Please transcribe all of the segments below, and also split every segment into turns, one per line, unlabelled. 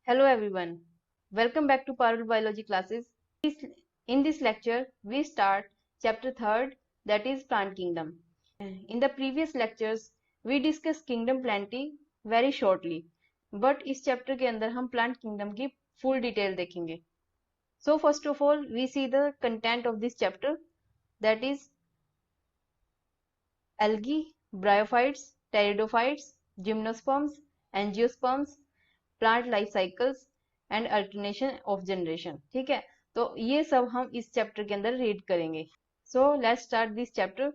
Hello everyone. Welcome back to Parallel Biology classes. In this lecture, we start chapter 3rd, that is Plant Kingdom. In the previous lectures, we discussed Kingdom Plantae very shortly. But इस chapter के अंदर हम Plant Kingdom की full detail देखेंगे. So first of all, we see the content of this chapter, that is algae, bryophytes, pteridophytes, gymnosperms, angiosperms, plant life cycles and alternation of generation. ठीक है, तो ये सब हम इस चैप्टर के अंदर रीड करेंगे. So let's start this chapter.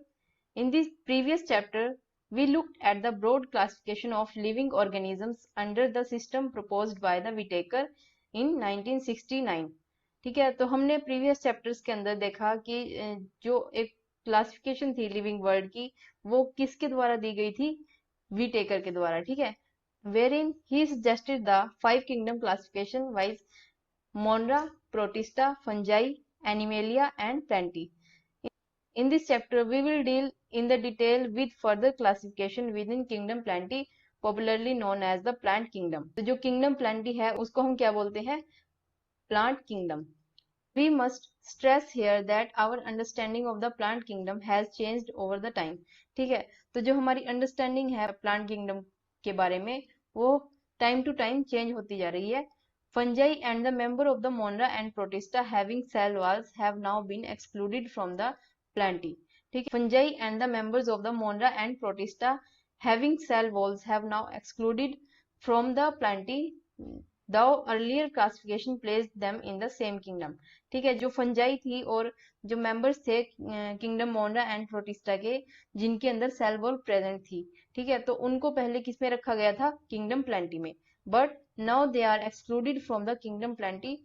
In this previous chapter we looked at the broad classification of living organisms under the system proposed by the Whittaker in 1969. ठीक है, तो हमने प्रीवियस चैप्टर्स के अंदर देखा कि जो एक क्लासिफिकेशन थी लिविंग वर्ल्ड की, वो किसके द्वारा दी गई थी? विटेकर के द्वारा. ठीक है, wherein he suggested the five kingdom classification wise Monera, Protista, Fungi, Animalia and Plantae. In this chapter, we will deal in the detail with further classification within kingdom Plantae, popularly known as the plant kingdom. तो जो kingdom Plantae है उसको हम क्या बोलते हैं? Plant kingdom. We must stress here that our understanding of the plant kingdom has changed over the time. ठीक है, तो जो हमारी अंडरस्टैंडिंग है प्लांट किंगडम के बारे में वो टाइम टू टाइम चेंज होती जा रही है. Fungi and the member of the Monera and Protista having cell walls have now been excluded from the Plantae. ठीक है, Fungi and the members of the Monera and Protista having cell walls have now excluded from the Plantae. The earlier classification placed them in the same kingdom. ठीक है, जो fungi थी और जो members थे kingdom मोनरा and protista के, जिनके अंदर सेल वॉल प्रेजेंट थी, ठीक है, तो उनको पहले किस में रखा गया था? किंगडम प्लांटी में. But now they are excluded from the kingdom Plantae.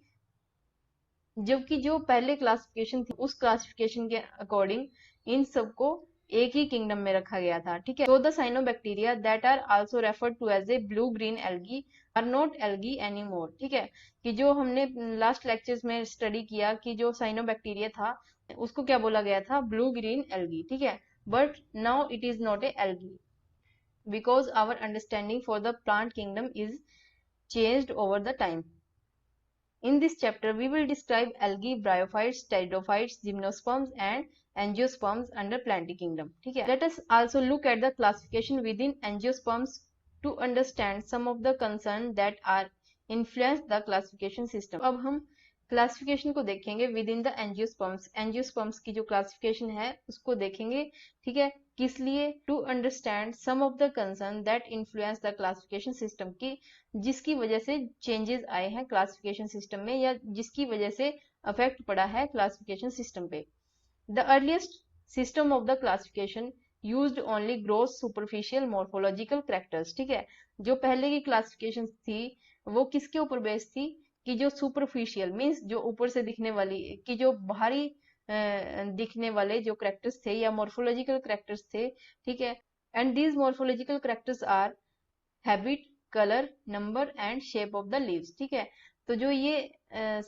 जबकि जो पहले क्लासिफिकेशन थी उस क्लासिफिकेशन के अकॉर्डिंग इन सबको एक ही किंगडम में रखा गया था. ठीक है, so the cyanobacteria that are also referred to as a blue green algae are not algae anymore. ठीक है, कि जो हमने लास्ट लेक्चर्स में स्टडी किया कि जो साइनोबैक्टीरिया था उसको क्या बोला गया था? Blue green algae. ठीक है, but now it is not a algae because our understanding for the plant kingdom is changed over the time. In this chapter, we will describe algae, bryophytes, pteridophytes, gymnosperms and angiosperms under Plantae kingdom. ठीक है, let us also look at the classification within angiosperms to understand some of the concerns that are influence the classification system. अब हम classification को देखेंगे with in the angiosperms. Angiosperms की जो classification है उसको देखेंगे. ठीक है, किस लिए? To understand some of the concern that influence the classification system की, जिसकी वजह से चेंजेस आए हैं क्लासिफिकेशन सिस्टम में या जिसकी वजह से अफेक्ट पड़ा है क्लासिफिकेशन सिस्टम पे. The earliest system of the classification used only gross superficial morphological characters. ठीक है, जो पहले की क्लासिफिकेशन थी वो किसके ऊपर बेस्ड थी? कि जो सुपरफिशियल मींस जो ऊपर से दिखने वाली, कि जो बाहरी दिखने वाले जो कैरेक्टर्स थे या मॉर्फोलॉजिकल कैरेक्टर्स थे. ठीक है, and these morphological characters are habit, colour, number and shape of the leaves. ठीक है, तो जो ये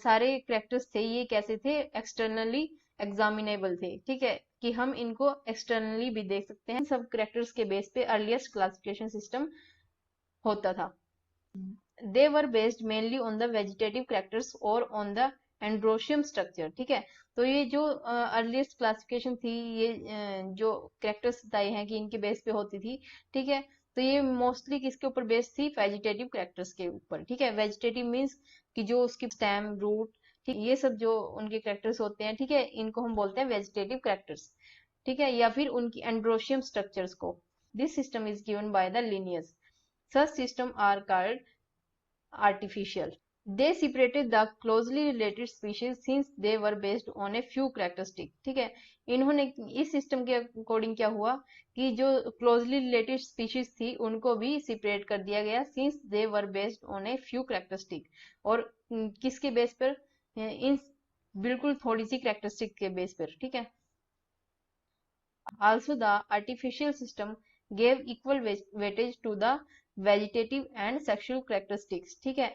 सारे कैरेक्टर्स थे ये कैसे थे? एक्सटर्नली एग्जामिनेबल थे. ठीक है, कि हम इनको एक्सटर्नली भी देख सकते हैं. सब कैरेक्टर्स के बेस पे अर्लीस्ट क्लासिफिकेशन सिस्टम होता था. They were based mainly on the vegetative characters or on the androecium structure. ठीक है, तो ये जो अर्लीस्ट क्लासिफिकेशन थी ये जो कैरेक्टर्स बताए हैं कि इनके बेस पे होती थी. ठीक है, तो ये मोस्टली किसके ऊपर बेस्ड थी? वेजिटेटिव कैरेक्टर्स के ऊपर. ठीक है, वेजिटेटिव मींस कि जो उसकी स्टेम, रूट, ठीक, ये सब जो उनके कैरेक्टर्स होते हैं, ठीक है, इनको हम बोलते हैं वेजिटेटिव कैरेक्टर्स. ठीक है, या फिर उनकी एंड्रोशियम स्ट्रक्चर्स को. This system is given by the Linnaeus. Such systems are called artificial. They separated the closely related species since they were based on a few characteristics. ठीक है, इन्होंने इस सिस्टम के अकॉर्डिंग क्या हुआ कि जो क्लोजली रिलेटेड स्पीशीज थी उनको भी सेपरेट कर दिया गया since they were based on a few characteristics. और किसके बेस पर? इन बिल्कुल थोड़ी सी कैरेक्टरिस्टिक के बेस पर. ठीक है, also the artificial system gave equal weightage to the vegetative and sexual characteristics. ठीक है,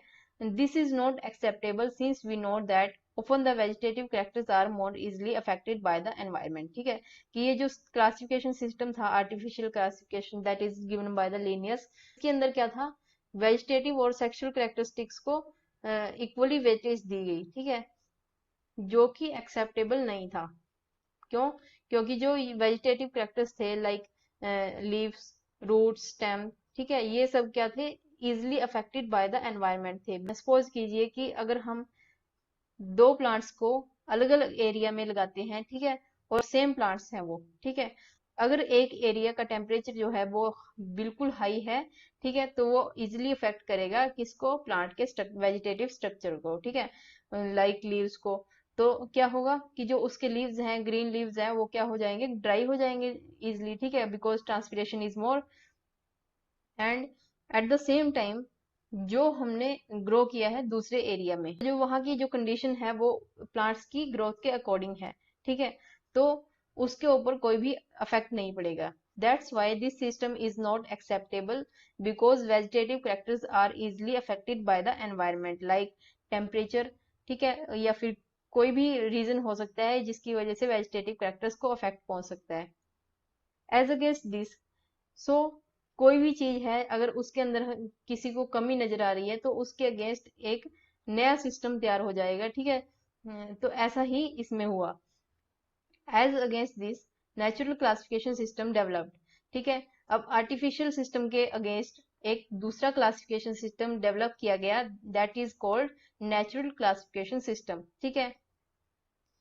this is not acceptable since we know that often the vegetative characters are more easily affected by the environment. ठीक है, कि ये जो classification system था artificial classification that is given by the Linnaeus, इसके अंदर क्या था वेजिटेटिव और सेक्सुअल कैरेक्टरिस्टिक्स को इक्वली वेटेज दी गई, ठीक है, जो कि एक्सेप्टेबल नहीं था। क्यों? क्योंकि जो वेजिटेटिव कैरेक्टर्स थे लाइक लीव्स, रूट्स, स्टेम, ठीक है, ये सब क्या थे, easily affected by the environment थे। सपोज कीजिए कि अगर हम दो प्लांट्स को अलग अलग एरिया में लगाते हैं, ठीक है, और सेम प्लांट्स हैं वो, ठीक है, अगर एक एरिया का टेम्परेचर जो है वो बिल्कुल हाई है, ठीक है, तो वो इजिली अफेक्ट करेगा किसको, प्लांट के वेजिटेटिव स्ट्रक्चर को, ठीक है, लाइक लीव्स को। तो क्या होगा कि जो उसके लीव्स हैं, ग्रीन लीव्स हैं, वो क्या हो जाएंगे, ड्राई हो जाएंगे इजिली, ठीक है, because transpiration is more. And at the same time जो हमने ग्रो किया है दूसरे एरिया में, जो वहाँ की जो कंडीशन है वो प्लांट्स की ग्रोथ के अकॉर्डिंग है, ठीक है, तो उसके ऊपर कोई भी अफेक्ट नहीं पड़ेगा। That's why this system is not acceptable because vegetative characters are easily affected by the environment like temperature, ठीक है, या फिर कोई भी रीजन हो सकता है जिसकी वजह से वेजिटेटिव कैरेक्टर्स को अफेक्ट पहुंच सकता है। एज अगेंस्ट दिस, सो कोई भी चीज है अगर उसके अंदर किसी को कमी नजर आ रही है तो उसके अगेंस्ट एक नया सिस्टम तैयार हो जाएगा, ठीक है। तो ऐसा ही इसमें हुआ। As against this natural classification system developed, ठीक है। अब आर्टिफिशियल सिस्टम के अगेंस्ट एक दूसरा क्लासिफिकेशन सिस्टम डेवलप किया गया, that is called natural classification system, ठीक है।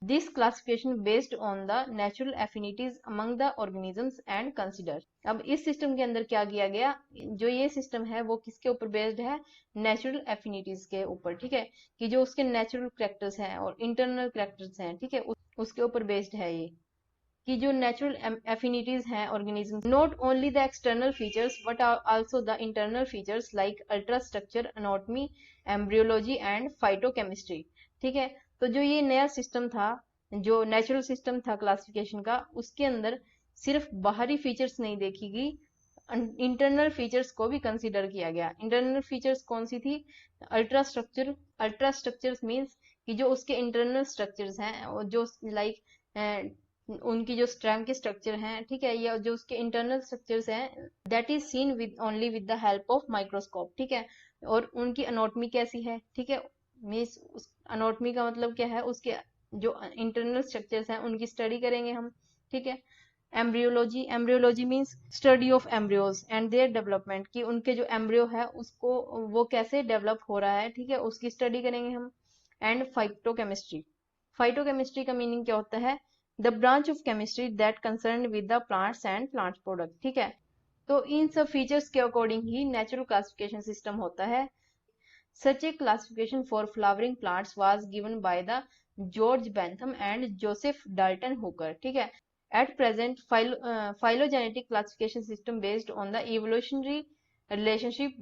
This classification based on the natural affinities among the organisms and consider। अब इस सिस्टम के अंदर क्या किया गया, जो ये सिस्टम है वो किसके ऊपर बेस्ड है, नेचुरल एफिनिटीज के ऊपर, ठीक है, कि जो उसके नेचुरल कैरेक्टर्स हैं और इंटरनल कैरेक्टर्स हैं, ठीक है, उसके ऊपर बेस्ड है ये, कि जो नेचुरल एफिनिटीज हैं organism, not only the external features but also the internal features like ultra structure, anatomy, embryology and phytochemistry, ठीक है। तो जो ये नया सिस्टम था, जो नेचुरल सिस्टम था क्लासिफिकेशन का, उसके अंदर सिर्फ बाहरी फीचर्स नहीं देखेगी, इंटरनल फीचर्स को भी कंसीडर किया गया। इंटरनल फीचर्स कौन सी थी, ultra structure, ultra structures means कि जो उसके इंटरनल स्ट्रक्चर्स हैं, जो लाइक उनकी जो स्ट्रैम के स्ट्रक्चर हैं, ठीक है, या जो उसके इंटरनल स्ट्रक्चर्स हैं, that is seen with only with the help of microscope, ठीक है। और उनकी अनोटमी कैसी है, ठीक है, मीन्स अनोटमी का मतलब क्या है, उसके जो इंटरनल स्ट्रक्चर्स हैं उनकी स्टडी करेंगे हम, ठीक है। Embryology, embryology means study of embryos and their development, कि उनके जो एम्ब्रियो है उसको वो कैसे डेवलप हो रहा है, ठीक है, उसकी स्टडी करेंगे हम। एंड फाइटोकेमिस्ट्री, फाइटोकेमिस्ट्री का मीनिंग क्या होता है, the branch of chemistry that concern with the plants and plant product, ठीक है। तो इन सब फीचर्स के अकॉर्डिंग ही नेचुरल क्लासिफिकेशन सिस्टम होता है। Such a classification for flowering plants was given by the George Bentham and Joseph Dalton Hooker, ठीक है। At present, phylogenetic classification system based on the evolutionary relationship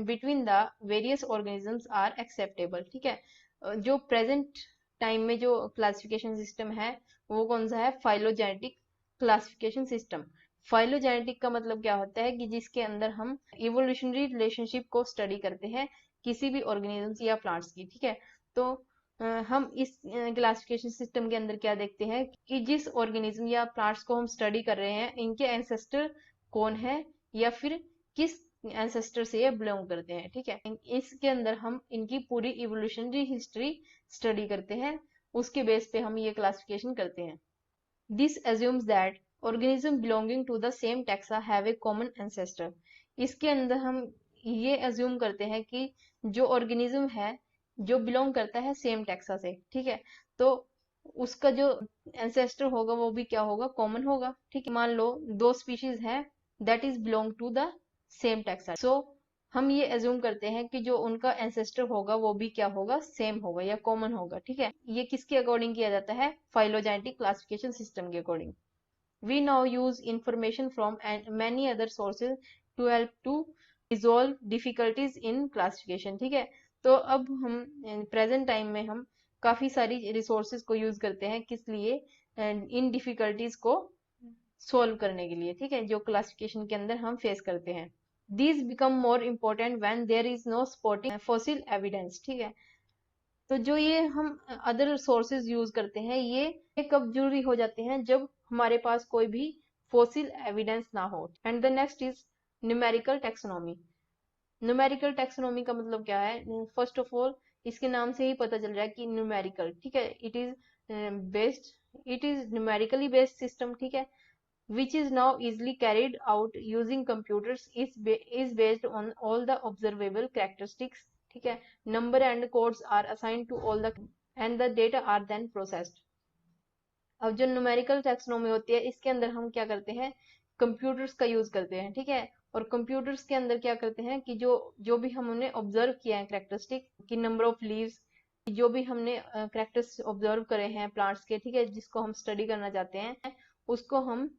between the various organisms are acceptable, ठीक है। जो present time में जो classification system है वो कौन सा है, फाइलोजेनेटिक क्लासिफिकेशन सिस्टम। फाइलोजेनेटिक का मतलब क्या होता है, कि जिसके अंदर हम इवोल्यूशनरी रिलेशनशिप को स्टडी करते हैं किसी भी ऑर्गेनिज्म या प्लांट्स की, ठीक है। तो हम इस क्लासिफिकेशन सिस्टम के अंदर क्या देखते हैं कि जिस ऑर्गेनिज्म या प्लांट्स को हम स्टडी कर रहे हैं इनके एंसेस्टर कौन है, या फिर किस एंसेस्टर से ये बिलोंग करते हैं, ठीक है। इसके अंदर हम इनकी पूरी इवोल्यूशनरी हिस्ट्री स्टडी करते हैं, उसके बेस पे हम ये क्लासिफिकेशन करते हैं। This assumes that organism belonging to the same taxa have a common ancestor. इसके अंदर हम ये एज्यूम करते हैं कि जो ऑर्गेनिज्म है जो बिलोंग करता है सेम टैक्सा से, ठीक है, तो उसका जो एंसेस्टर होगा वो भी क्या होगा, कॉमन होगा, ठीक है। मान लो दो स्पीशीज है that is belong to the same taxa, so हम ये एज्यूम करते हैं कि जो उनका एंसेस्टर होगा वो भी क्या होगा, सेम होगा या कॉमन होगा, ठीक है। ये किसके अकॉर्डिंग किया जाता है, फाइलोजेनेटिक क्लासिफिकेशन सिस्टम के according. We now use information from many other sources to help to resolve difficulties in classification, ठीक है। तो अब हम प्रेजेंट टाइम में हम काफी सारी रिसोर्सेज को यूज करते हैं, किस लिए, इन डिफिकल्टीज को सोल्व करने के लिए, ठीक है, जो क्लासिफिकेशन के अंदर हम फेस करते हैं। These become more important when there is no supporting fossil evidence, ठीक है। तो जो ये हम अदर सोर्सेज यूज करते हैं ये कब जरूरी हो जाते हैं, जब हमारे पास कोई भी फोसिल एविडेंस ना हो। And the next is numerical taxonomy. Numerical taxonomy का मतलब क्या है? फर्स्ट ऑफ ऑल इसके नाम से ही पता चल रहा है कि न्यूमेरिकल, ठीक है, it is numerically based system, ठीक है, which is now easily carried out using computers is based on all the observable characteristics, ठीक है, number and codes are assigned to all the and the data are then processed। अब जो numerical taxonomy होती है इसके अंदर हम क्या करते हैं, कंप्यूटर्स का यूज करते हैं, ठीक है, और कंप्यूटर्स के अंदर क्या करते हैं कि जो जो भी हमने ऑब्जर्व किया है कैरेक्टरिस्टिक कि नंबर ऑफ लीव्स, जो भी हमने कैरेक्टर्स ऑब्जर्व करे हैं प्लांट्स के, ठीक है, जिसको हम स्टडी करना चाहते हैं, उसको हम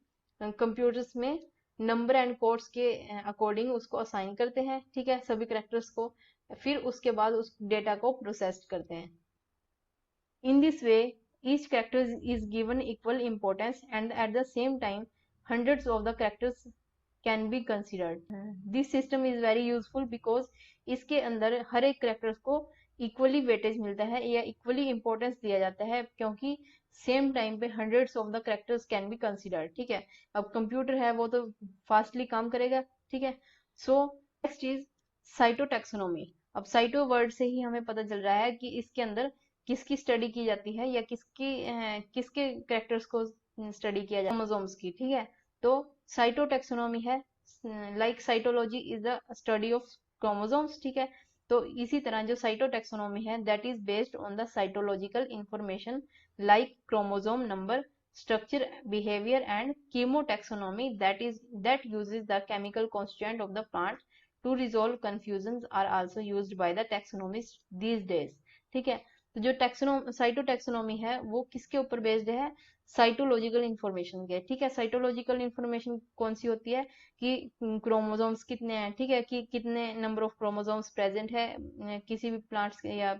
कंप्यूटर्स में नंबर एंड कोड्स के अकॉर्डिंग उसको असाइन करते हैं, ठीक है, सभी कैरेक्टर्स को, फिर उसके बाद उस डेटा को प्रोसेस करते हैं। In this way each character is given equal importance and at the same time hundreds of the characters can be considered। this system is very useful because इसके अंदर हर एक characters को equally weightage मिलता है या equally importance दिया जाता है, क्योंकि सेम टाइम पे hundreds of the characters can be considered, ठीक है। अब कंप्यूटर है वो तो फास्टली काम करेगा, ठीक है। So next is cytotaxonomy. अब साइटो वर्ड से ही हमें पता चल रहा है कि इसके अंदर किसकी स्टडी की जाती है या किसके कैरेक्टर्स को स्टडी किया जाता है, क्रोमोसोम्स की, ठीक है। तो साइटोटैक्सोनॉमी है like cytology is the study of chromosomes, ठीक है। तो इसी तरह जो साइटोटैक्सोनॉमी है that is based on the cytological information like chromosome number, structure, behavior and chemotaxonomy that uses the chemical constituent of the plant to resolve confusions are also used by the taxonomists these days, ठीक है। तो जो cytotaxonomy है वो किसके ऊपर based है, cytological information के, ठीक है। साइटोलॉजिकल इंफॉर्मेशन कौन सी होती है कि क्रोमोसोम्स कितने हैं, ठीक है, कि कितने नंबर ऑफ क्रोमोसोम्स प्रेजेंट है किसी भी प्लांट्स या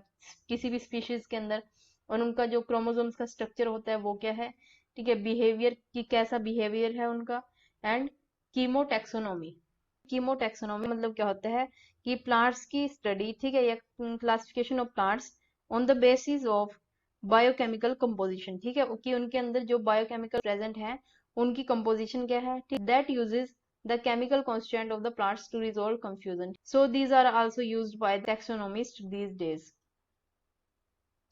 किसी भी स्पीशीज के अंदर, और उनका जो क्रोमोसोम्स का स्ट्रक्चर होता है वो क्या है, ठीक है, बिहेवियर की कैसा बिहेवियर है उनका, एंड कीमोटैक्सोनॉमी। कीमोटैक्सोनॉमी मतलब क्या होता है कि प्लांट्स की स्टडी, ठीक है, या classification of plants on the basis of biochemical composition, ठीक है, कि उनके अंदर जो बायोकेमिकल प्रेजेंट है उनकी कंपोजिशन क्या है, that uses the chemical constituent of the plants to resolve confusion. So these are also used by taxonomist these days.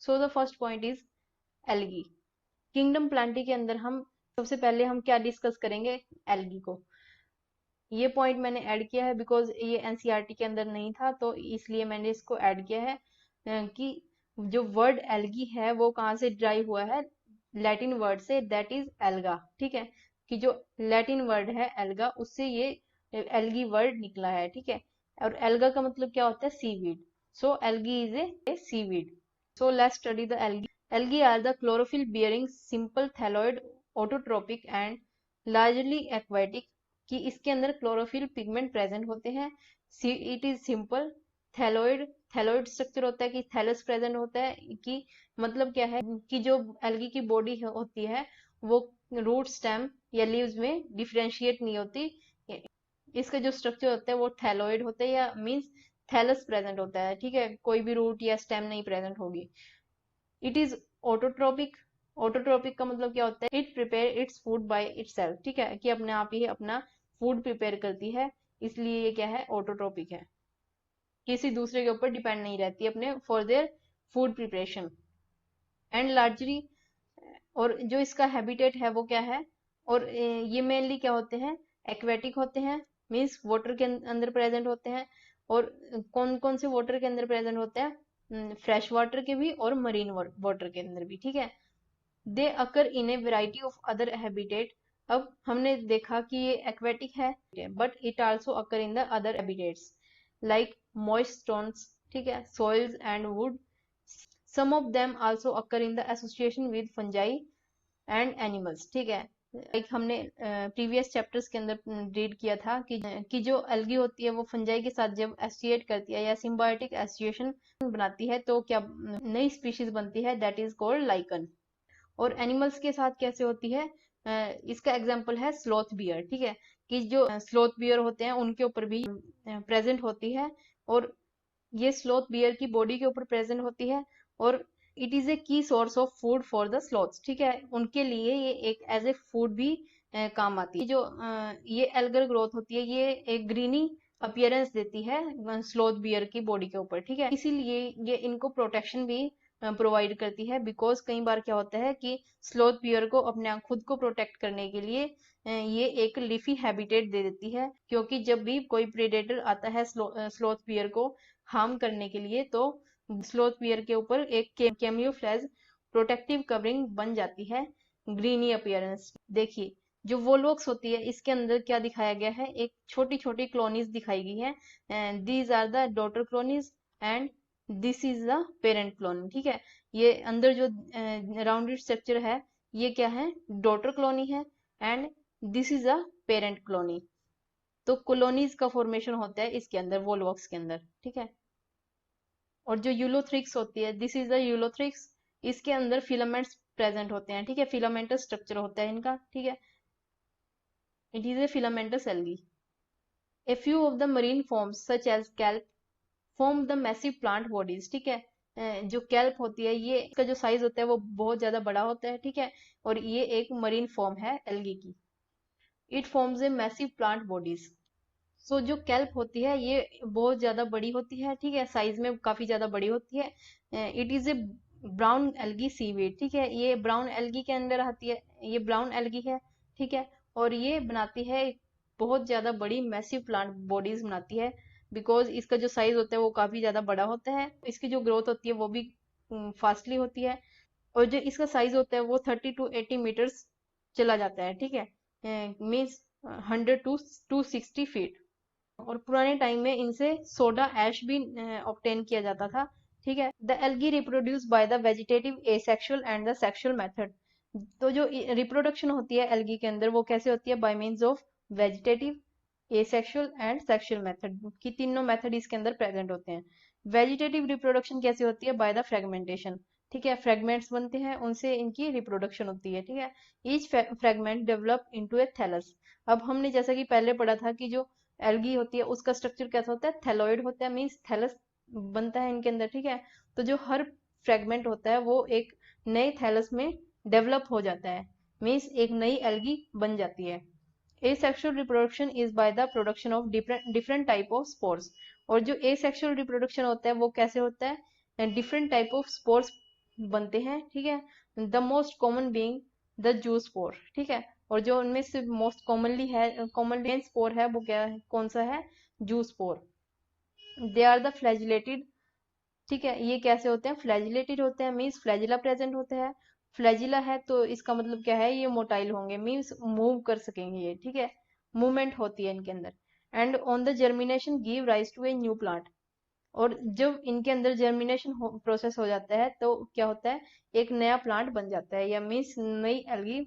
So the first point is algae. Kingdom Plantae के अंदर हम सबसे पहले हम क्या डिस्कस करेंगे, एल्गी को। ये पॉइंट मैंने ऐड किया है बिकॉज ये एनसीईआरटी के अंदर नहीं था, तो इसलिए मैंने इसको ऐड किया है कि जो वर्ड एल्गी है वो कहाँ से ड्राइव हुआ है, लैटिन वर्ड से, दैट इज एल्गा, ठीक है, कि जो लैटिन वर्ड है एल्गा उससे ये एल्गी वर्ड निकला है, ठीक है। और एल्गा का मतलब क्या होता है, seaweed. So algae is a seaweed. So let's study the algae. Algae are the chlorophyll bearing simple thalloid autotrophic and largely aquatic, कि इसके अंदर क्लोरोफिल पिगमेंट प्रेजेंट होते हैं। It is simple thalloid, thalloid structure होता है कि thallus present होता है, कि मतलब क्या है कि जो एल्गी की बॉडी होती है वो रूट, स्टेम या लीव्स में डिफरेंशिएट नहीं होती। इसका जो स्ट्रक्चर होता है वो थैलोइड होता है या मींस थैलस प्रेजेंट होता है, ठीक है, कोई भी रूट या स्टेम नहीं प्रेजेंट होगी। It is autotrophic. ऑटोट्रोपिक का मतलब क्या होता है, it prepare its food by itself, ठीक है, कि अपने आप ही अपना फूड प्रिपेयर करती है, इसलिए ये क्या है, ऑटोट्रोपिक है, किसी दूसरे के ऊपर डिपेंड नहीं रहती अपने for their food preparation. And largely, और जो इसका हैबिटेट है वो क्या है, और ये मेनली क्या होते हैं, एक्वेटिक होते हैं, मीन्स वाटर के अंदर प्रेजेंट होते हैं। और कौन कौन से वाटर के अंदर प्रेजेंट होते हैं, फ्रेश वाटर के भी और मरीन वाटर के अंदर भी, ठीक है। They occur in a variety of other habitat. अब हमने देखा कि ये एक्वेटिक है, but it also occur in the other habitats like moist stones, ठीक है, soils and wood. Some of them also occur in the association with fungi and animals, ठीक है। लाइक हमने प्रीवियस चैप्टर्स के अंदर रीड किया था कि जो एल्गी होती है वो फंजाई के साथ जब एसोसिएट करती है या सिम्बायोटिक एसोसिएशन बनाती है तो क्या नई स्पीशीज बनती है, दैट इज कॉल्ड लाइकन। और एनिमल्स के साथ कैसे होती है, इसका एग्जांपल है स्लॉथ बियर, ठीक है, कि जो स्लॉथ बियर होते हैं उनके ऊपर भी प्रेजेंट होती है, और ये स्लॉथ बियर की बॉडी के ऊपर प्रेजेंट होती है, और it is a key source of food for the sloths, ठीक है, उनके लिए ये एक एज ए फूड भी काम आती है। जो ये एल्गर ग्रोथ होती है ये एक ग्रीनी अपीयरेंस देती है स्लोथ बियर की बॉडी के ऊपर, ठीक है। इसीलिए ये इनको प्रोटेक्शन भी प्रोवाइड करती है, बिकॉज कई बार क्या होता है कि स्लोथ बियर को अपने खुद को प्रोटेक्ट करने के लिए ये एक लिफी हैबिटेट दे देती है, क्योंकि जब भी कोई प्रेडेटर आता है स्लोथ बियर को हार्म करने के लिए, तो स्लोथ बियर के ऊपर एक कैम्यूफ्लेज प्रोटेक्टिव कवरिंग बन जाती है, ग्रीनी अपीयरेंस। देखिए जो वोल्वोक्स होती है इसके अंदर क्या दिखाया गया है, एक छोटी छोटी कॉलोनीज दिखाई गई है, and these are the daughter colonies and this is the parent colony, ठीक है। ये अंदर जो राउंडेड स्ट्रक्चर है ये क्या है, डॉटर कॉलोनी है, and this is a parent colony. तो कॉलोनीज का फॉर्मेशन होता है इसके अंदर, वोल्वोक्स के अंदर, ठीक है। और जो यूलोथ्रिक्स होती है, दिस इज द यूलोथ्रिक्स, इसके अंदर फिलामेंट्स प्रेजेंट होते हैं, ठीक है, फिलामेंटस स्ट्रक्चर होता है इनका, ठीक है। It is A filamentous algae. A few of the marine forms such as kelp form the massive plant bodies, ठीक है। जो kelp होती है ये इसका जो साइज होता है वो बहुत ज्यादा बड़ा होता है, ठीक है। और ये एक मरीन फॉर्म है एल्गी की। It forms a massive plant bodies. So जो kelp होती है ये बहुत ज्यादा बड़ी होती है, ठीक है, साइज में काफी ज्यादा बड़ी होती है। It is a brown algae seaweed, ठीक है, ये ब्राउन एल्गी के अंदर आती है, ये ब्राउन एल्गी है, ठीक है। और ये बनाती है बहुत ज्यादा बड़ी मैसिव प्लांट बॉडीज बनाती है, बिकॉज इसका जो साइज होता है वो काफी ज्यादा बड़ा होता है, इसकी जो ग्रोथ होती है वो भी फास्टली होती है। और जो इसका साइज होता है वो 30 to 80 मीटर्स चला जाता है, ठीक है, मीन्स 100 to 260 फीट। और पुराने टाइम में इनसे सोडा ऐश भी ऑब्टेन किया जाता था, ठीक है। The algae reproduce by the vegetative asexual and the sexual method. तो जो रिप्रोडक्शन होती है एल्गी के अंदर वो कैसे होती है, bye means of vegetative, asexual and sexual method की तीनों मेथड इसके अंदर प्रेजेंट होते हैं। वेजिटेटिव रिप्रोडक्शन कैसे होती है, बाय द फ्रेगमेंटेशन, ठीक है, फ्रेगमेंट्स बनते हैं उनसे इनकी रिप्रोडक्शन होती है, ठीक है। ईच फ्रेगमेंट डेवलप इनटू ए थैलस। अब हमने जैसा कि पहले पढ़ा था कि जो एल्गी होती है उसका स्ट्रक्चर कैसा होता है, थैलोइड होता है, मीन्स थैलस बनता है इनके अंदर, ठीक है। तो जो हर फ्रेगमेंट होता है वो एक नए थैलस में डेवलप हो जाता है, मीन्स एक नई एल्गी बन जाती है। Asexual reproduction is by the production of different type of spores. और जो एसेक्सुअल रिप्रोडक्शन होता है वो कैसे होता है, डिफरेंट टाइप ऑफ स्पोर्स बनते हैं, ठीक है। The most common being the zoo spore, ठीक है। और जो उनमें से मोस्ट कॉमनली स्पोर है वो क्या है, कौन सा है, zoospore. They are the flagellated, ठीक है, ये कैसे होते हैं, फ्लैजिलेटेड होते हैं, मीन्स फ्लैजिला प्रेजेंट होता है। फ्लैजिला है तो इसका मतलब क्या है, ये मोटाइल होंगे, मीन्स मूव कर सकेंगे ये, ठीक है, मूवमेंट होती है इनके अंदर। And on the germination give rise to a new plant. और जब इनके अंदर जर्मिनेशन प्रोसेस हो जाता है तो क्या होता है, एक नया प्लांट बन जाता है, या मीन्स नई एल्गी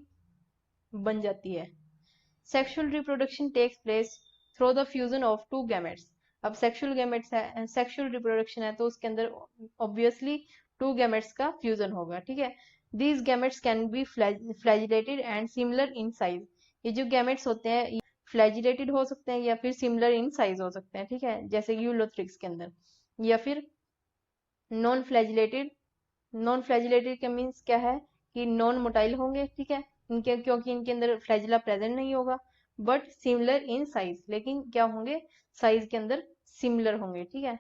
बन जाती है। Sexual reproduction takes place through the fusion of two gametes. अब सेक्सुअल गैमेट्स है, सेक्सुअल रिप्रोडक्शन है तो उसके अंदर ऑब्वियसली टू गैमेट्स का फ्यूजन होगा, ठीक है। These gametes can be flagellated and similar in size. ये जो गैमेट्स होते हैं फ्लैजिलेटेड हो सकते हैं या फिर सिमिलर इन साइज हो सकते हैं, ठीक है, जैसे यूलोथ्रिक्स के अंदर। या फिर नॉन फ्लैजिलेटेड, नॉन फ्लैजिलेटेड का मीन्स क्या है कि नॉन मोटाइल होंगे, ठीक है, इनके क्योंकि इनके अंदर फ्लैजिला प्रेजेंट नहीं होगा, बट सिमिलर इन साइज, लेकिन क्या होंगे, साइज के अंदर सिमिलर होंगे, ठीक है,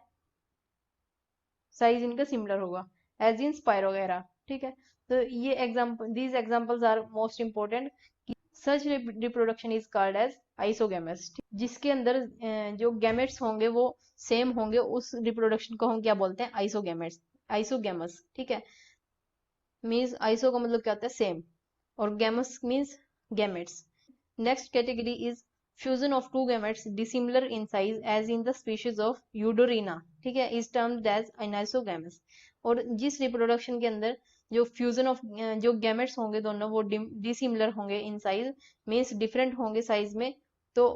साइज इनका सिमिलर होगा, एज इन स्पाइरो वगैरह, ठीक है। तो ये example, these examples are most important. Such reproduction is called as isogamous. जिसके अंदर जो गैमेट्स होंगे वो सेम होंगे, उस रिप्रोडक्शन को हम क्या बोलते हैं, आइसोगैमेट्स, आइसोगैमस, ठीक है। मीन्स आइसो का मतलब क्या होता है, सेम, और gamous means gametes. Next category is fusion of two gametes dissimilar in size as in the species of Eudorina, ठीक है, इज टर्म्ड एज अनाइसोगैमस। और जिस रिप्रोडक्शन के अंदर जो फ्यूजन ऑफ जो गैमेट्स होंगे दोनों वो डिसिमिलर होंगे इन साइज, मीन्स डिफरेंट होंगे साइज में, तो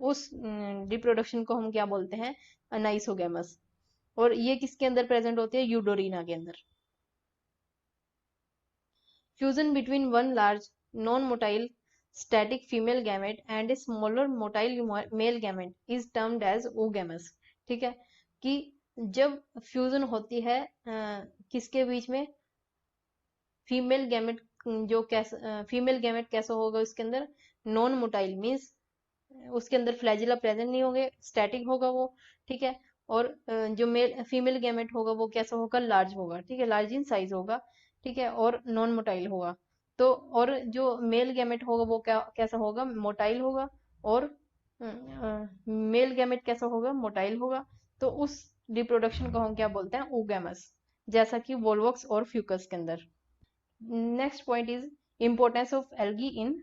उस रिप्रोडक्शन को हम क्या बोलते हैं, अनाइसोगैमस। और ये किसके अंदर प्रेजेंट होते हैं, यूडोरिना के अंदर। Fusion between one large non-motile static female gamete and a smaller motile male gamete is termed as oogamous, ठीक है। कि जब फ्यूजन होती है किसके बीच में, फीमेल गैमेट, जो कैसा फीमेल गैमेट कैसा होगा उसके अंदर, नॉन मोटाइल मीन्स उसके अंदर फ्लैजिला प्रेजेंट नहीं होंगे, स्टैटिक होगा वो, ठीक है। और जो मेल फीमेल गैमेट होगा वो कैसा होगा, लार्ज होगा, ठीक है, लार्ज इन साइज होगा, ठीक है, और नॉन मोटाइल होगा। तो और जो मेल गैमेट होगा वो कैसा होगा, मोटाइल होगा। और मेल गैमेट कैसा होगा, मोटाइल होगा। तो उस रिप्रोडक्शन को हम क्या बोलते हैं, oogamous, जैसा कि वोल्वॉक्स और फ्यूकस के अंदर। Next point is importance of algae in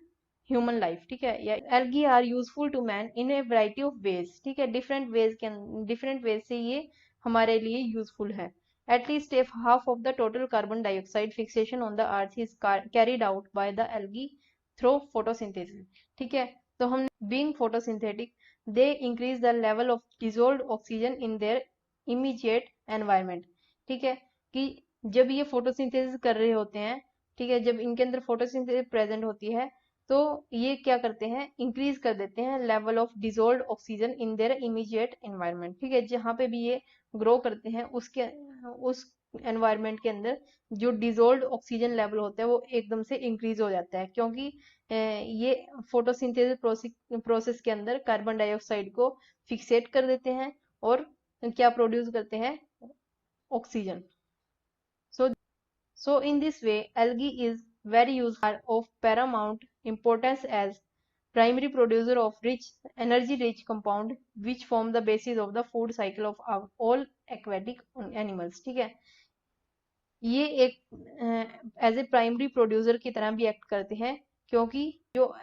human life, ठीक है। या algae are useful to man in a variety of ways, ठीक है, डिफरेंट वेज से ये हमारे लिए यूजफुल है। At least if half of the total carbon dioxide fixation on the earth is carried out by the algae through photosynthesis, ठीक है। तो हम being photosynthetic they increase the level of dissolved oxygen in their immediate environment, ठीक है। कि जब ये photosynthesis कर रहे होते हैं, ठीक है, जब इनके अंदर फोटोसिंथेसिस प्रेजेंट होती है तो ये क्या करते हैं, इंक्रीज कर देते हैं level of dissolved oxygen in their immediate environment, ठीक है। जहाँ पे भी ये ग्रो करते हैं उसके उस एनवायरनमेंट के अंदर जो डिसॉल्व्ड ऑक्सीजन लेवल होता है वो एकदम से इंक्रीज हो जाता है, क्योंकि ये फोटोसिंथेसिस प्रोसेस के अंदर कार्बन डाइऑक्साइड को फिक्सेट कर देते हैं और क्या प्रोड्यूस करते हैं, oxygen. So in this way, algae is very useful, of paramount importance as primary producer of rich, energy-rich compound which form the basis of the food cycle of all aquatic animals, ठीक है। ये एक as a primary producer की तरह भी act करते हैं, क्योंकि जो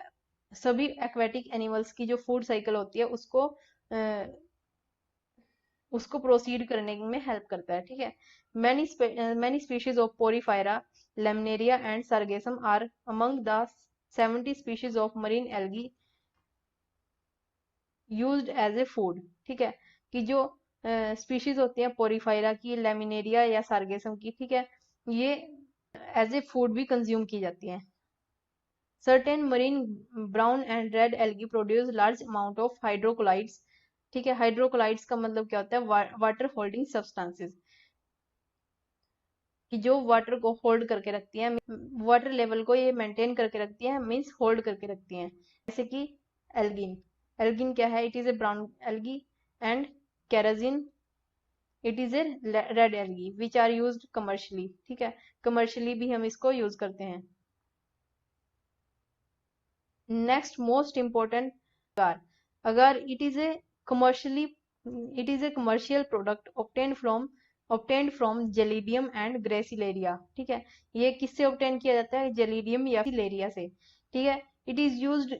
सभी एक्वेटिक एनिमल्स की जो फूड साइकिल होती है उसको प्रोसीड करने में हेल्प करता है, ठीक है। Many species of Porphyra, Laminaria and sargassum are among the 70 species of marine algae used as a food, ठीक है। कि जो स्पीशीज होती हैं पोरीफायरा की, लेमिनेरिया या सार्गेसम की, ठीक है, ये एज ए फूड भी कंज्यूम की जाती हैं। Certain marine brown and red algae produce large amount of hydrocolloids, ठीक है। हाइड्रोकोलाइड्स का मतलब क्या होता है, वाटर होल्डिंग सब्सटेंसेस, कि जो वाटर को होल्ड करके रखती हैं, वाटर लेवल को ये मेंटेन करके रखती हैं, मींस होल्ड करके रखती हैं। जैसे कि एल्गिन, एल्गिन क्या है, it is a brown algae, and carrageen, it is a red algae which are used commercially, ठीक है। कमर्शियली भी हम इसको यूज करते हैं। नेक्स्ट मोस्ट इम्पोर्टेंट, अगर it is a commercial product obtained from Gelidium and Gracilaria, ठीक है। ये किससे ऑब्टेन किया जाता है, जेलिडियम या सिलेरिया से, ठीक है। It is used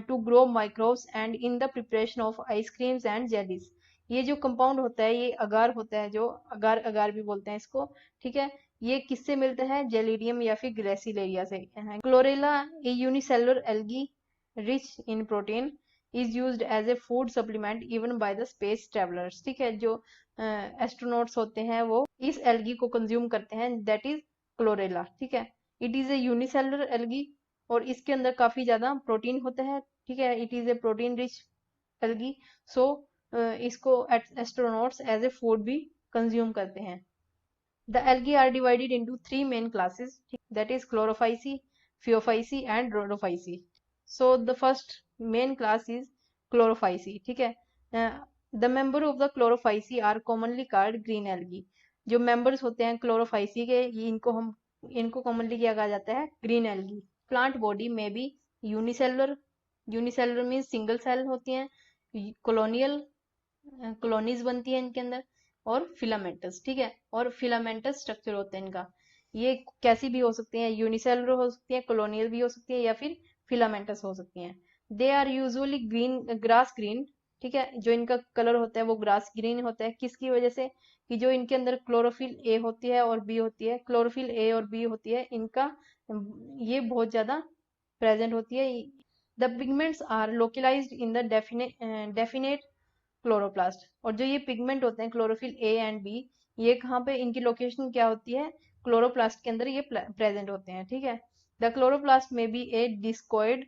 to grow microbes and in the preparation of ice creams and jellies. ये जो कंपाउंड होता है, ये अगार होता है, जो अगार अगार भी बोलते हैं इसको, ठीक है। ये किससे मिलता है, जेलिडियम या फिर ग्रेसिलेरिया से। Chlorella a unicellular algae rich in protein is used as a food supplement even by the space travellers, ठीक है। जो एस्ट्रोनॉट्स होते हैं वो इस एल्गी को कंज्यूम करते हैं, दैट इज क्लोरेला, ठीक है। It is A unicellular algae और इसके अंदर काफी ज्यादा प्रोटीन होता है, ठीक है। It is a protein rich algae, so इसको एस्ट्रोनॉट्स एज ए फूड भी कंज्यूम करते हैं। The algae are divided into three main classes, that is chlorophyceae, phaeophyceae and rhodophyceae. So the first main class is chlorophyceae, ठीक है। The member of the chlorophyceae are commonly called green algae. जो members होते हैं chlorophyceae के, इनको commonly क्या कहा जाता है, green algae. Plant body में भी यूनिसेलुलर मीन्स सिंगल सेल होती हैं, कॉलोनीज बनती है इनके अंदर, और फिलामेंटस, ठीक है। और फिलामेंटस स्ट्रक्चर होते हैं इनका। ये कैसी भी हो सकती हैं, यूनिसेलुलर हो सकती है, कॉलोनियल भी हो सकती है, या फिर फिलामेंटस हो सकती हैं। They are usually green, grass green, ठीक है। जो इनका कलर होता है वो ग्रास ग्रीन होता है, किसकी वजह से, कि जो इनके अंदर क्लोरोफिल ए होती है और बी होती है, क्लोरोफिल ए और बी होती है इनका, ये बहुत ज्यादा प्रेजेंट होती है। The pigments are localised in the definite chloroplast. और जो ये पिगमेंट होते हैं क्लोरोफिल ए एंड बी, ये कहाँ पे, इनकी लोकेशन क्या होती है, क्लोरोप्लास्ट के अंदर ये प्रेजेंट होते हैं, ठीक है। द क्लोरोप्लास्ट में बी ए डिस्कोइड,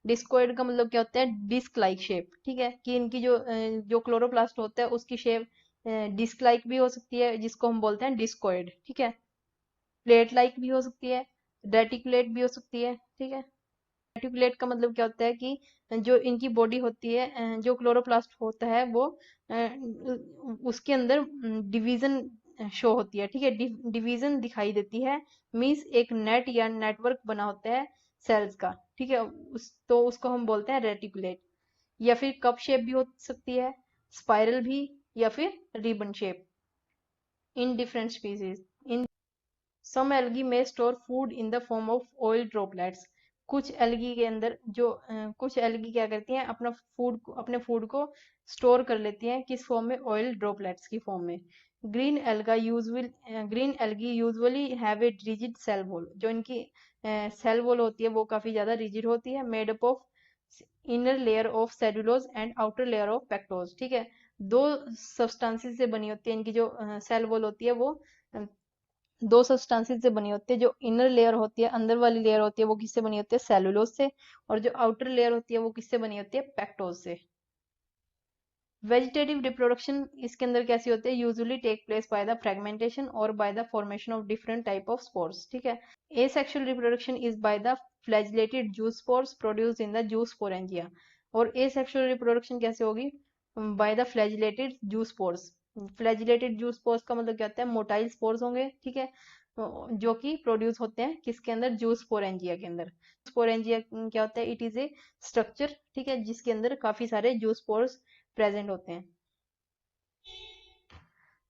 डिस्कोइड का मतलब क्या होता है, डिस्क लाइक शेप, ठीक है। कि इनकी जो क्लोरोप्लास्ट होता है उसकी शेप डिस्क लाइक भी हो सकती है, जिसको हम बोलते हैं डिस्कोइड, ठीक है। प्लेट लाइक भी हो सकती है, रेटिकुलेट भी हो सकती है, ठीक है। रेटिकुलेट का मतलब क्या होता है कि जो इनकी बॉडी होती है, जो क्लोरोप्लास्ट होता है वो उसके अंदर डिवीजन शो होती है, ठीक है, डिवीजन दिखाई देती है। मीन्स एक नेट या नेटवर्क बना होता है सेल्स का, ठीक है, तो उसको हम बोलते हैं रेटिकुलेट। या फिर कप शेप भी हो सकती है, स्पाइरल भी, या फिर ribbon shape. In different species, in some algae में store food in the form of oil droplets. कुछ एल्गी के अंदर जो कुछ एल्गी क्या करती हैं, अपने फूड को स्टोर कर लेती हैं, किस फॉर्म में, ऑयल ड्रॉपलेट्स की फॉर्म में। Green algae usually have a rigid cell wall. जो इनकी सेल वॉल होती है वो काफी ज्यादा रिजिड होती है, made up of inner layer of cellulose and outer layer of pectose, ठीक है। दो सब्सटेंसेस से बनी होती है इनकी जो सेल वॉल होती है, वो दो सब्सटेंसेस से बनी होती है। जो इनर लेयर होती है, अंदर वाली लेयर होती है, वो किससे बनी होती है, सेलुलोज से। और जो आउटर लेयर होती है वो किससे बनी होती है, पेक्टोज से। वेजिटेटिव रिप्रोडक्शन इसके अंदर कैसी होती है, usually take place by the fragmentation और by the formation of different type of spores, ठीक है। Asexual reproduction is by the flagellated zoospores produced in the zoosporangia. और एसेक्सुअल रिप्रोडक्शन कैसे होगी, by the flagellated zoospores. Flagellated zoospores का मतलब क्या होता है, मोटाइल स्पोर्स होंगे, ठीक है, जो कि प्रोड्यूस होते हैं किसके अंदर, जूस स्पोरेंजिया के अंदर। स्पोरेंजिया क्या होता है, इट इज ए स्ट्रक्चर, ठीक है, जिसके अंदर काफी सारे जूस स्पोर्स प्रेजेंट होते हैं।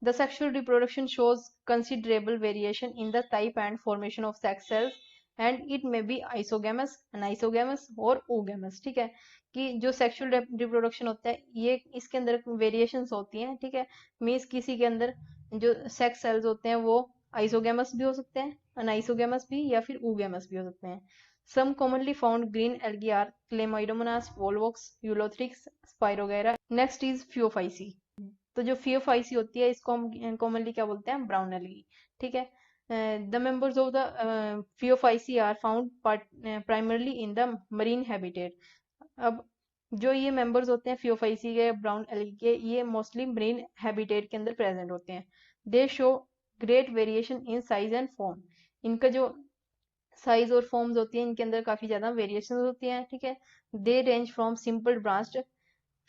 The sexual reproduction shows considerable variation in the type and formation of sex cells and it may be isogamous, anisogamous और oogamous, ठीक है। कि जो सेक्सुअल रिप्रोडक्शन होता है ये इसके अंदर वेरिएशंस होती हैं, ठीक है। मीन्स किसी के अंदर जो सेक्स सेल्स होते हैं वो आइसोगेमस भी हो सकते हैं, अनाइसोगेमस भी, या फिर oogamous भी हो सकते हैं। Some commonly found green algae are Chlamydomonas, Volvox, Ulothrix, Spirogyra. Next is Phaeophyceae। तो जो फियोफाइसी होती है इसको हम कॉमनली क्या बोलते हैं, ब्राउन एल्गी, ठीक है। The members of the Phaeophyceae are found primarily in the marine habitat. अब जो ये मेंबर्स होते हैं फियोफाइसी के, ब्राउन एल्गी के, ये मोस्टली मरीन हैबिटेट के अंदर प्रेजेंट होते हैं। दे show great variation in size and form. इनका जो साइज और फॉर्म्स होती है इनके अंदर काफी ज्यादा वेरिएशन होती हैं, ठीक है। They range from simple branched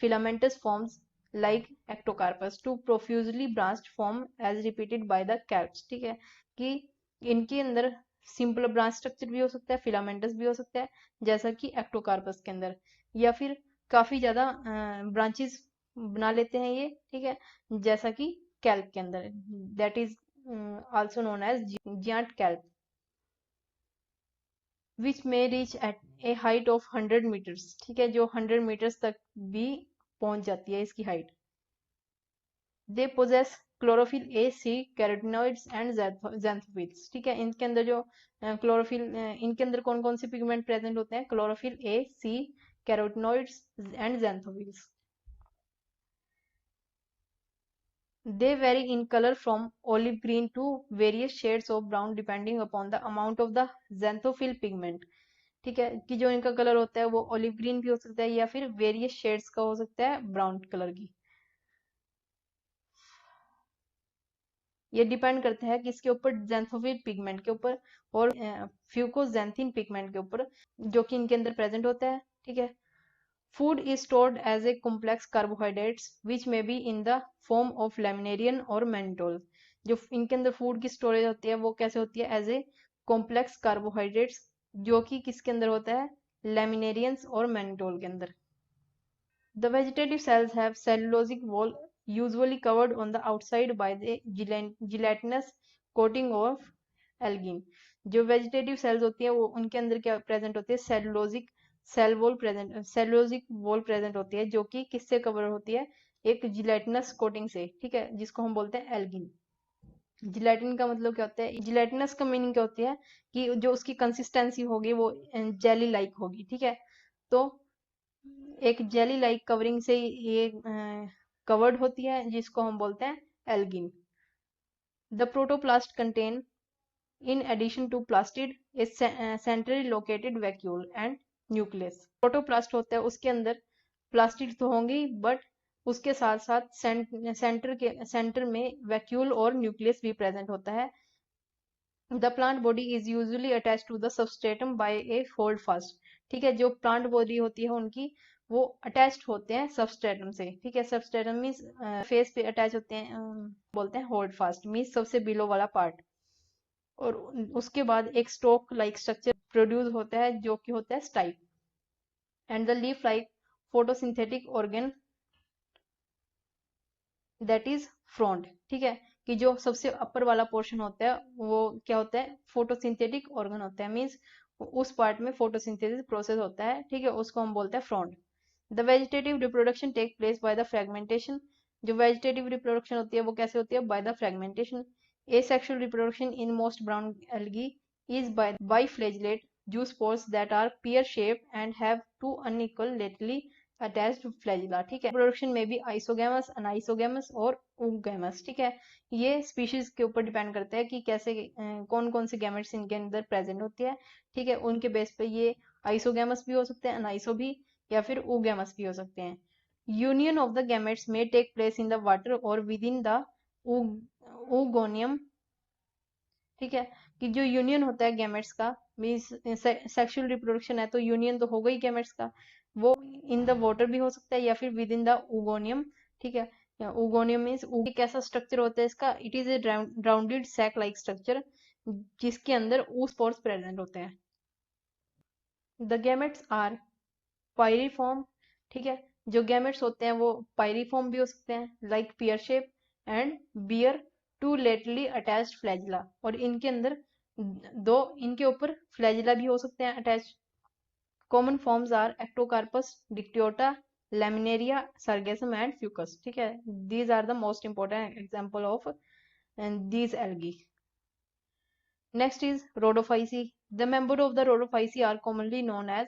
filamentous forms like ectocarpus to profusely branched form as repeated by the carps, ठीक है। कि इनके अंदर सिंपल ब्रांच स्ट्रक्चर भी हो सकता है, फिलामेंटस भी हो सकता है, जैसा कि एक्टोकार्पस के अंदर, या फिर काफी ज्यादा ब्रांचेस बना लेते हैं ये, ठीक है, जैसा कि कैल्प के अंदर, that is also known as giant kelp, which may reach at a height of 100 metres, ठीक है, जो 100 मीटर्स तक भी पहुंच जाती है इसकी height. They possess chlorophyll A, C, carotenoids and xanthophylls, ठीक है। इनके अंदर जो क्लोरोफिल, इनके अंदर कौन कौन से पिगमेंट प्रेजेंट होते हैं, chlorophyll A, C, carotenoids and xanthophylls. They vary in color from olive green to various shades of brown depending upon the amount of the xanthophyll pigment, ठीक है। कि जो इनका कलर होता है वो ऑलिव ग्रीन भी हो सकता है या फिर वेरियस शेड्स का हो सकता है ब्राउन कलर की। ये डिपेंड करता है किसके ऊपर, ज़ैंथोफिल पिगमेंट के ऊपर और फ्यूकोज़ैंथिन पिगमेंट के ऊपर, जो कि इनके अंदर प्रेजेंट होता है, ठीक है। Food is stored as a complex carbohydrates which may be in the form of laminarin और मैनिटोल। जो इनके अंदर फूड की स्टोरेज होती है वो कैसे होती है, एज ए कॉम्प्लेक्स कार्बोहाइड्रेट्स, जो कि किसके अंदर होता है, लैमिनेरियंस और मैनिटोल के अंदर। The vegetative cells have cellulosic wall usually covered on the outside by the gelatinous coating of algin। जो वेजिटेटिव सेल्स होती है वो उनके अंदर क्या प्रेजेंट होती है, सेलुलोजिक वॉल प्रेजेंट होती है, जो कि किससे कवर होती है, एक जिलेटिनस कोटिंग से, ठीक है, जिसको हम बोलते हैं एल्गिन। जिलेटिन का मतलब क्या होता है, जिलेटिनस का मीनिंग क्या होती है, कि जो उसकी कंसिस्टेंसी होगी वो जेली लाइक होगी, ठीक है। तो एक जेली लाइक कवरिंग से ये कवर्ड होती है, जिसको हम बोलते हैं algin. The protoplast contain, in addition to plastid, is centrally located vacuole and nucleus। Protoplast होता है उसके अंदर प्लास्टिड तो होंगे बट उसके साथ साथ सेंटर में वैक्यूल और न्यूक्लियस भी प्रेजेंट होता है। The plant body is usually attached to the substratum by a holdfast, ठीक है। जो प्लांट बॉडी होती है उनकी, वो अटैच्ड होते हैं सबस्ट्रेटम से, ठीक है। सबस्ट्रेटम मीन्स फेस पे अटैच होते हैं, बोलते हैं होल्ड फास्ट, मीन्स सबसे बिलो वाला पार्ट। और उसके बाद एक स्टोक लाइक स्ट्रक्चर प्रोड्यूस होता है जो कि होता है stipe. And the leaf like photosynthetic organ that is front, ठीक है। कि जो सबसे अपर वाला पोर्शन होता है वो क्या होता है, फोटोसिंथेटिक ऑर्गन होता है, मीन्स उस पार्ट में फोटोसिंथेसिस प्रोसेस होता है, ठीक है, उसको हम बोलते हैं frond. The vegetative reproduction take place by the fragmentation. जो वेजिटेटिव रिप्रोडक्शन होती है वो कैसे होती है, by the fragmentation. Asexual reproduction in most brown algae is by biflagellate zoospores that are pear-shaped and have two unequal laterally attached flagella, ठीक है। Reproduction में भी आइसोगैमस, अनाइसोगैमस और oogamous, ठीक है। ये स्पीशीज के ऊपर डिपेंड करता है कि कैसे कौन कौन से गैमेट्स इनके अंदर प्रेजेंट होती है, ठीक है। उनके बेस पे ये आइसोगैमस भी हो सकते हैं, अनाइसो भी, या फिर oogamous भी हो सकते हैं। Union of the gametes may take place in the water और विद इन द oogoनियम, ठीक है। कि जो यूनियन होता है गैमेट्स का, मीन्स सेक्सुअल रिप्रोडक्शन है तो यूनियन तो हो गई गैमेट्स का, वो इन द वाटर भी हो सकता है या फिर विद इन द oogoनियम, ठीक है। oogoनियम मीन्स कैसा स्ट्रक्चर होता है इसका, it is a rounded sac like structure जिसके अंदर oospores प्रेजेंट होते हैं। द गैमेट्स आर पायरिफॉर्म, ठीक है। जो गैमेट्स होते हैं वो पायरिफॉर्म भी हो सकते हैं, like pear shape, and bear two laterally attached flagella, और इनके अंदर दो, इनके ऊपर फ्लैजिला भी हो सकते हैं attach. Common forms are Ectocarpus, Dictyota, Laminaria, Sargassum and Fucus, ठीक है। These are the most important example of these algae. Next is Rhodophyceae. The members of the Rhodophyceae are commonly known as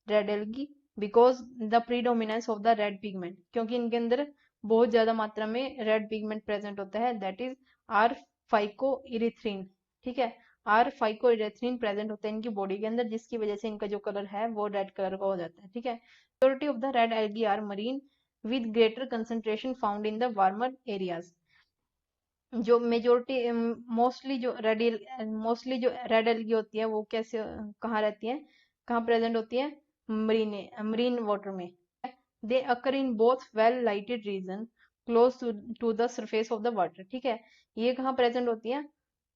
red algae because the predominance of the red pigment, क्योंकि इनके अंदर बहुत ज्यादा मात्रा में red pigment present होता है, that is are फाइकोइरिथ्रिन, ठीक है। आर फाइकोइरिथ्रिन प्रेजेंट होता है इनकी बॉडी के अंदर, जिसकी वजह से इनका जो कलर है वो रेड कलर का हो जाता है, ठीक है। Majority of the red algae are marine with greater concentration found in the warmer areas. जो मेजोरिटी मोस्टली जो रेड एल्गी होती है वो कैसे कहाँ रहती है, कहाँ प्रेजेंट होती है, मरीन वाटर में। They occur in both well lighted region close to the surface of the water, ठीक है। ये कहाँ प्रेजेंट होती है,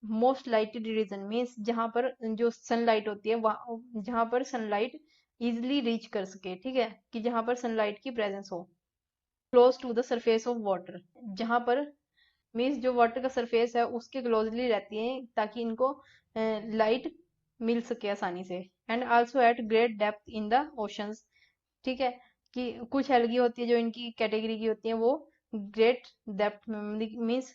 मोस्ट लाइटेड रीजन मीन्स जहां पर जो सनलाइट होती है, जहां पर सनलाइट इजिली रीच कर सके, ठीक है। कि जहां पर सनलाइट की प्रेजेंस हो। Close to the surface of water, जहां पर मीन्स जो वाटर का सरफेस है उसके क्लोजली रहती हैं ताकि इनको लाइट मिल सके आसानी से। And also at great depth in the oceans, ठीक है। कि कुछ एल्गी होती है जो इनकी कैटेगरी की होती है वो ग्रेट डेप्थ में, मीन्स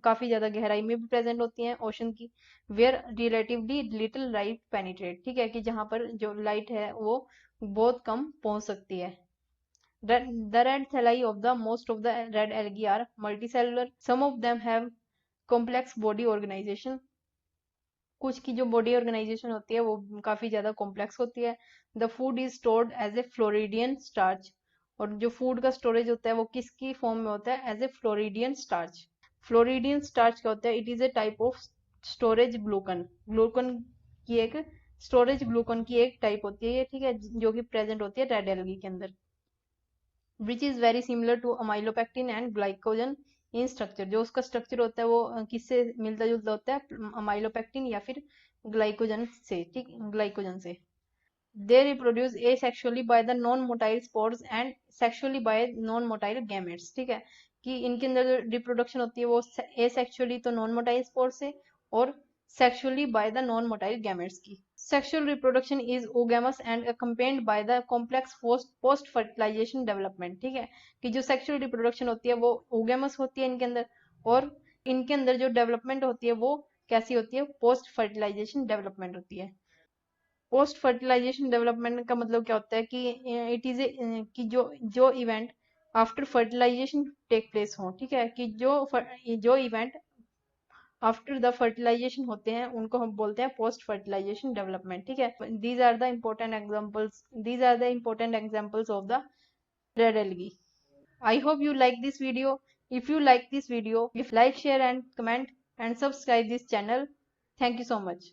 काफी ज्यादा गहराई में भी प्रेजेंट होती हैं ओशन की, where relatively little light penetrate, ठीक है। कि जहां पर जो लाइट है वो बहुत कम पहुंच सकती है। The red thalli of the most of the red algae are multicellular. Some of them have complex body organization. कुछ की जो बॉडी ऑर्गेनाइजेशन होती है वो काफी ज्यादा कॉम्प्लेक्स होती है। The food is stored as a floridean starch, और जो फूड का स्टोरेज होता है वो किसकी फॉर्म में होता है, as a floridean starch. Floridean starch क्या होता है, it is a type of storage glucan. Glucan की एक स्टोरेज ग्लूकन की एक टाइप होती है, ठीक है, जो कि प्रेजेंट होती है रेड एल्गी के अंदर, which is very similar to amylopectin and glycogen in structure. जो उसका स्ट्रक्चर होता है वो किससे मिलता जुलता होता है, अमाइलोपेक्टिन या फिर ग्लाइकोजन से, ठीक, ग्लाइकोजन से। They reproduce asexually by the non-motile spores and sexually by non-motile gametes, ठीक है। कि इनके अंदर जो रिप्रोडक्शन होती है वो asexually तो नॉन मोटाइल स्पोर से, और sexually by the non-motile gametes की। Sexual reproduction is oogamous and accompanied by the complex post fertilization development, ठीक है। कि जो sexual reproduction होती है वो oogamous होती है इनके अंदर, और इनके अंदर जो डेवलपमेंट होती है वो कैसी होती है, पोस्ट फर्टिलाइजेशन डेवलपमेंट होती है। पोस्ट फर्टिलाइजेशन डेवलपमेंट का मतलब क्या होता है कि इट इज ए कि जो event after fertilisation take place हो, ठीक है। कि जो इवेंट आफ्टर द फर्टिलाइजेशन होते हैं उनको हम बोलते हैं पोस्ट फर्टिलाइजेशन डेवलपमेंट, ठीक है। These are the important examples of the red algae. I hope you like this video. If you like this video, please like, share and comment and subscribe this channel. Thank you so much.